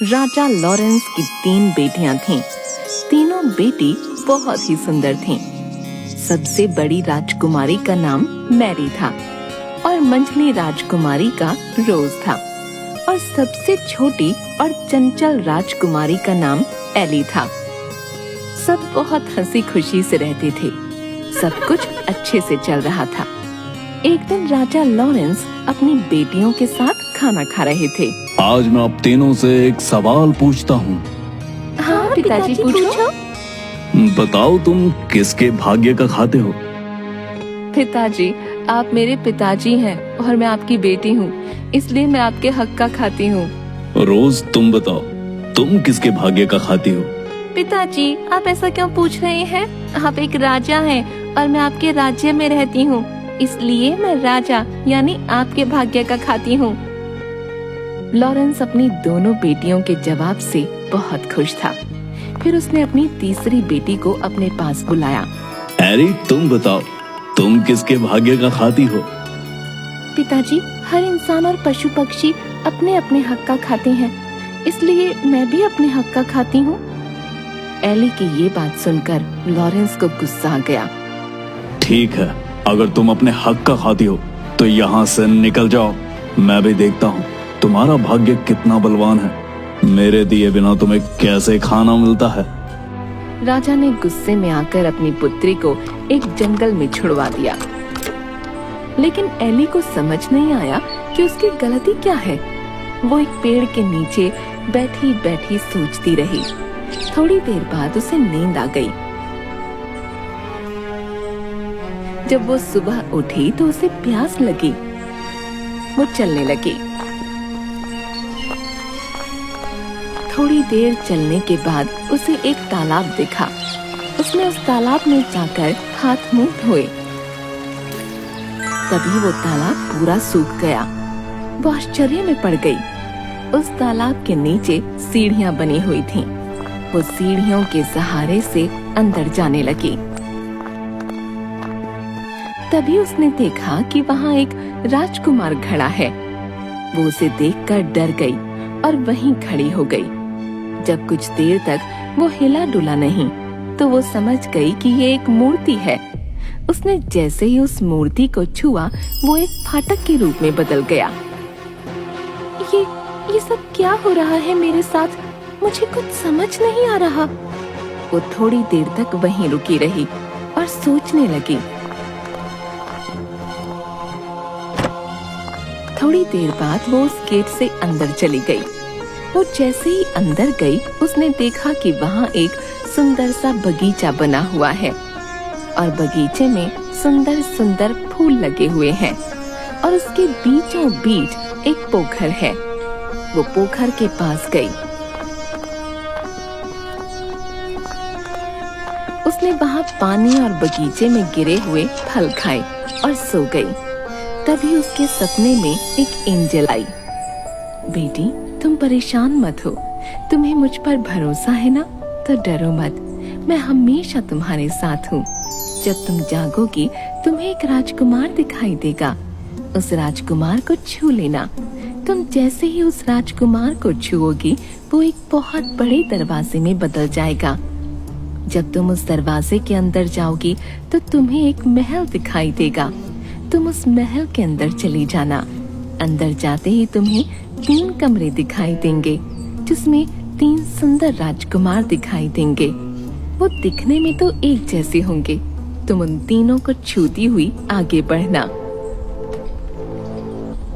राजा Lawrence की 3 बेटियां थीं। तीनों बेटी बहुत ही सुंदर थीं। सबसे बड़ी राजकुमारी का नाम मैरी था और मंझली राजकुमारी का रोज था और सबसे छोटी और चंचल राजकुमारी का नाम एली था। सब बहुत हंसी खुशी से रहते थे। सब कुछ अच्छे से चल रहा था। एक दिन राजा लॉरेंस अपनी बेटियों के साथ खाना खा रहे थे। आज मैं आप तीनों से एक सवाल पूछता हूँ। हाँ पिताजी पूछो। बताओ तुम किसके भाग्य का खाते हो? पिताजी, आप मेरे पिताजी हैं और मैं आपकी बेटी हूँ, इसलिए मैं आपके हक का खाती हूँ। रोज तुम बताओ, तुम किसके भाग्य का खाती हो? पिताजी, आप ऐसा क्यों पूछ रहे हैं? आप एक राजा हैं और मैं आपके राज्य में रहती हूँ, इसलिए मैं राजा यानी आपके भाग्य का खाती हूँ। लॉरेंस अपनी दोनों बेटियों के जवाब से बहुत खुश था। फिर उसने अपनी तीसरी बेटी को अपने पास बुलाया। एरी, तुम बताओ, तुम किसके भाग्य का खाती हो? पिताजी, हर इंसान और पशु पक्षी अपने अपने हक का खाते हैं, इसलिए मैं भी अपने हक का खाती हूँ। एली की ये बात सुनकर लॉरेंस को गुस्सा आ गया। ठीक है, अगर तुम अपने हक का खाती हो तो यहाँ से निकल जाओ। मैं भी देखता हूँ तुम्हारा भाग्य कितना बलवान है। मेरे दिए बिना तुम्हें कैसे खाना मिलता है। राजा ने गुस्से में आकर अपनी पुत्री को एक जंगल में छुड़वा दिया। लेकिन एली को समझ नहीं आया कि उसकी गलती क्या है। वो एक पेड़ के नीचे बैठी बैठी सोचती रही। थोड़ी देर बाद उसे नींद आ गई। जब वो सुबह उठी तो उसे प्यास लगी। वो चलने लगी। थोड़ी देर चलने के बाद उसे एक तालाब दिखा। उसने उस तालाब में जाकर हाथ मुंह धोए। तभी वो तालाब पूरा सूख गया। वो आश्चर्य में पड़ गई। उस तालाब के नीचे सीढ़ियां बनी हुई थीं। वो सीढ़ियों के सहारे से अंदर जाने लगी। तभी उसने देखा कि वहाँ एक राजकुमार खड़ा है। वो उसे देखकर डर गई और वहीं खड़ी हो गई। जब कुछ देर तक वो हिला डुला नहीं तो वो समझ गई कि ये एक मूर्ति है। उसने जैसे ही उस मूर्ति को छुआ वो एक फाटक के रूप में बदल गया। ये सब क्या हो रहा है मेरे साथ? मुझे कुछ समझ नहीं आ रहा। वो थोड़ी देर तक वहीं रुकी रही और सोचने लगी। थोड़ी देर बाद वो उस गेट से अंदर चली गई। वो जैसे ही अंदर गई उसने देखा कि वहाँ एक सुंदर सा बगीचा बना हुआ है और बगीचे में सुंदर सुंदर फूल लगे हुए हैं और उसके बीचों बीच एक पोखर है। वो पोखर के पास गई। उसने वहाँ पानी और बगीचे में गिरे हुए फल खाए और सो गई। तभी उसके सपने में एक एंजल आई। बेटी, तुम परेशान मत हो। तुम्हें मुझ पर भरोसा है ना? तो डरो मत, मैं हमेशा तुम्हारे साथ हूँ। जब तुम जागोगी तुम्हें एक राजकुमार दिखाई देगा। उस राजकुमार को छू लेना। तुम जैसे ही उस राजकुमार को छुओगी वो एक बहुत बड़े दरवाजे में बदल जाएगा। जब तुम उस दरवाजे के अंदर जाओगी तो तुम्हें एक महल दिखाई देगा। तुम उस महल के अंदर चली जाना। अंदर जाते ही तुम्हें 3 कमरे दिखाई देंगे जिसमें 3 सुंदर राजकुमार दिखाई देंगे। वो दिखने में तो एक जैसे होंगे। तुम उन तीनों को छूती हुई आगे बढ़ना।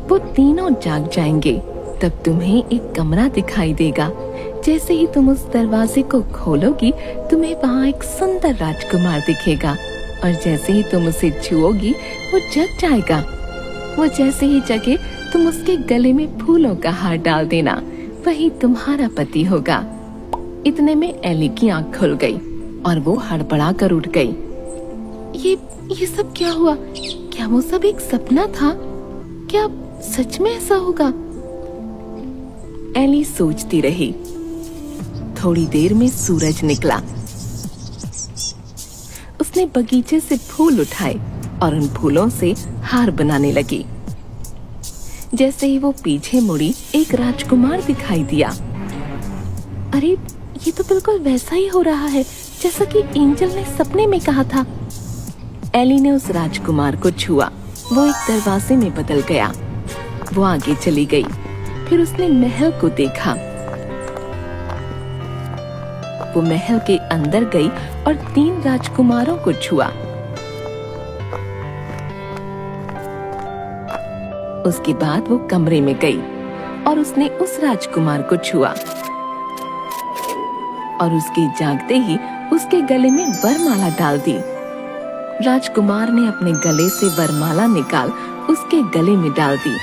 वो तीनों जाग जाएंगे। तब तुम्हें एक कमरा दिखाई देगा। जैसे ही तुम उस दरवाजे को खोलोगी तुम्हें वहाँ एक सुंदर राजकुमार दिखेगा और जैसे ही तुम उसे छुओगी वो जग जाएगा। वो जैसे ही जगे तुम उसके गले में फूलों का हार डाल देना। वही तुम्हारा पति होगा। इतने में एली की आंख खुल गई और वो हड़बड़ा कर उठ गई। ये सब क्या हुआ? क्या वो सब एक सपना था? क्या सच में ऐसा होगा? एली सोचती रही। थोड़ी देर में सूरज निकला। उसने बगीचे से फूल उठाए और उन फूलों से हार बनाने लगी। जैसे ही वो पीछे मुड़ी एक राजकुमार दिखाई दिया। अरे ये तो बिल्कुल वैसा ही हो रहा है जैसा कि एंजल ने सपने में कहा था। एली ने उस राजकुमार को छुआ। वो एक दरवाजे में बदल गया। वो आगे चली गई। फिर उसने महल को देखा। वो महल के अंदर गई और 3 राजकुमारों को छुआ। उसके बाद वो कमरे में गई और उसने उस राजकुमार को छुआ और उसके जागते ही उसके गले में वरमाला डाल दी। राजकुमार ने अपने गले से वरमाला निकाल उसके गले में डाल दी।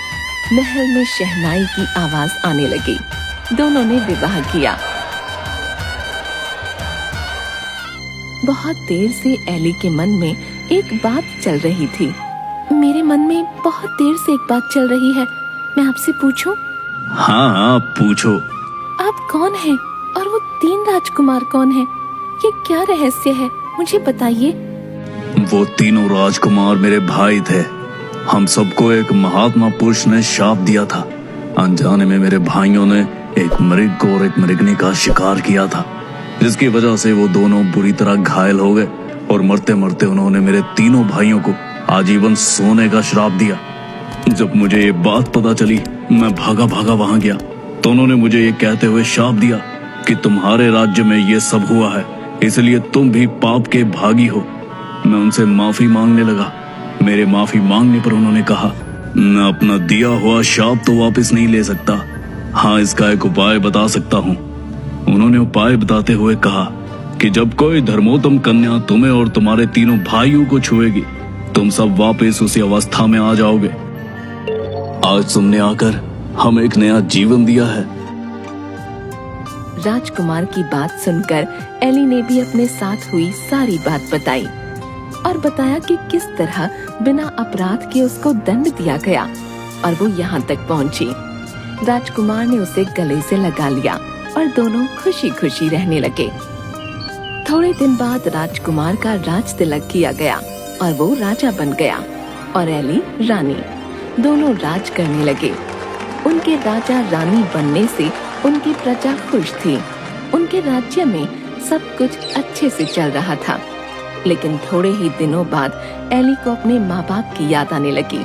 महल में शहनाई की आवाज आने लगी। दोनों ने विवाह किया। बहुत देर से एली के मन में एक बात चल रही थी। मेरे मन में बहुत देर से एक बात चल रही है, मैं आपसे पूछूं? हाँ पूछो। आप कौन हैं और वो 3 राजकुमार कौन हैं? ये क्या रहस्य है, मुझे बताइए। वो तीनों राजकुमार मेरे भाई थे। हम सबको एक महात्मा पुरुष ने शाप दिया था। अनजाने में मेरे भाइयों ने एक मृग और एक मृगनी का शिकार किया था, जिसकी वजह से वो दोनों बुरी तरह घायल हो गए और मरते मरते उन्होंने मेरे तीनों भाइयों को आजीवन सोने का श्राप दिया। जब मुझे ये बात पता चली, मैं भागा भागा वहां गया तो उन्होंने मुझे ये कहते हुए शाप दिया कि तुम्हारे राज्य में ये सब हुआ है, इसलिए तुम भी पाप के भागी हो। मैं उनसे माफी मांगने लगा। मेरे माफी मांगने पर उन्होंने कहा, मैं अपना दिया हुआ शाप तो वापस नहीं ले सकता, हाँ इसका एक उपाय बता सकता हूँ। उन्होंने उपाय बताते हुए कहा कि जब कोई धर्मोत्तम कन्या तुम्हें और तुम्हारे तीनों भाइयों को छुएगी, तुम सब वापस उसी अवस्था में आ जाओगे। आज तुमने आकर हमें एक नया जीवन दिया है। राजकुमार की बात सुनकर एली ने भी अपने साथ हुई सारी बात बताई और बताया कि किस तरह बिना अपराध के उसको दंड दिया गया और वो यहाँ तक पहुँची। राजकुमार ने उसे गले से लगा लिया और दोनों खुशी खुशी रहने लगे। थोड़े दिन बाद राजकुमार का राज तिलक किया गया और वो राजा बन गया और एली रानी। दोनों राज करने लगे। उनके राजा रानी बनने से उनकी प्रजा खुश थी। उनके राज्य में सब कुछ अच्छे से चल रहा था। लेकिन थोड़े ही दिनों बाद एली को अपने माँ बाप की याद आने लगी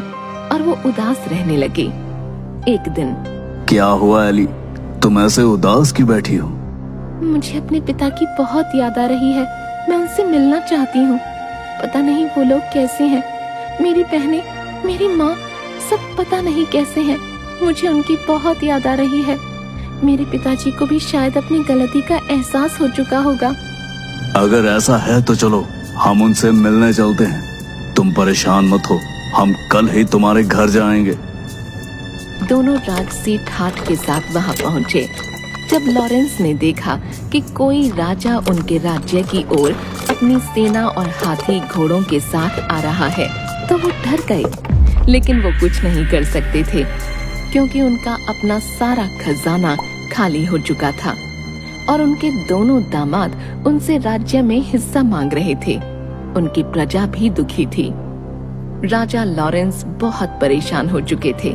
और वो उदास रहने लगी। एक दिन, क्या हुआ एली, तुम ऐसे उदास क्यों बैठी हो? मुझे अपने पिता की बहुत याद आ रही है। मैं उनसे मिलना चाहती हूँ। पता नहीं वो लोग कैसे हैं। मेरी बहनें, मेरी माँ, सब पता नहीं कैसे हैं। मुझे उनकी बहुत याद आ रही है। मेरे पिताजी को भी शायद अपनी गलती का एहसास हो चुका होगा। अगर ऐसा है तो चलो हम उनसे मिलने चलते हैं। तुम परेशान मत हो, हम कल ही तुम्हारे घर जाएंगे। दोनों राजसी ठाठ के साथ वहां पहुंचे। जब लॉरेंस ने देखा कि कोई राजा उनके राज्य की ओर अपनी सेना और हाथी घोड़ों के साथ आ रहा है तो वो डर गए। लेकिन वो कुछ नहीं कर सकते थे क्योंकि उनका अपना सारा खजाना खाली हो चुका था और उनके दोनों दामाद उनसे राज्य में हिस्सा मांग रहे थे। उनकी प्रजा भी दुखी थी। राजा लॉरेंस बहुत परेशान हो चुके थे।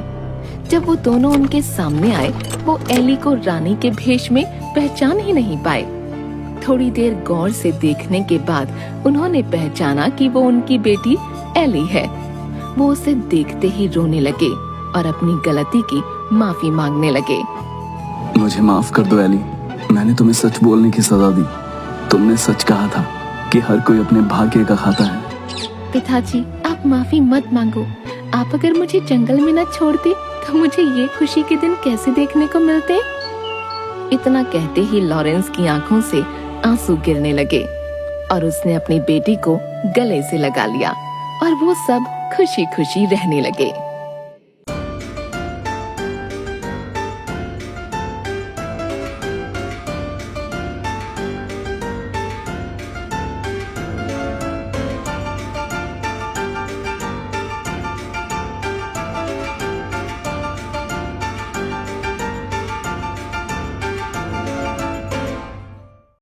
जब वो दोनों उनके सामने आए, वो एली को रानी के भेष में पहचान ही नहीं पाए। थोड़ी देर गौर से देखने के बाद उन्होंने पहचाना कि वो उनकी बेटी एली है। वो उसे देखते ही रोने लगे और अपनी गलती की माफी मांगने लगे। मुझे माफ कर दो एली, मैंने तुम्हें सच बोलने की सजा दी। तुमने सच कहा था कि हर कोई अपने भाग्य का खाता है। पिताजी, आप माफी मत मांगो। आप अगर मुझे जंगल में न छोड़ते तो मुझे ये खुशी के दिन कैसे देखने को मिलते। इतना कहते ही लॉरेंस की आंखों से आंसू गिरने लगे और उसने अपनी बेटी को गले से लगा लिया और वो सब खुशी खुशी रहने लगे।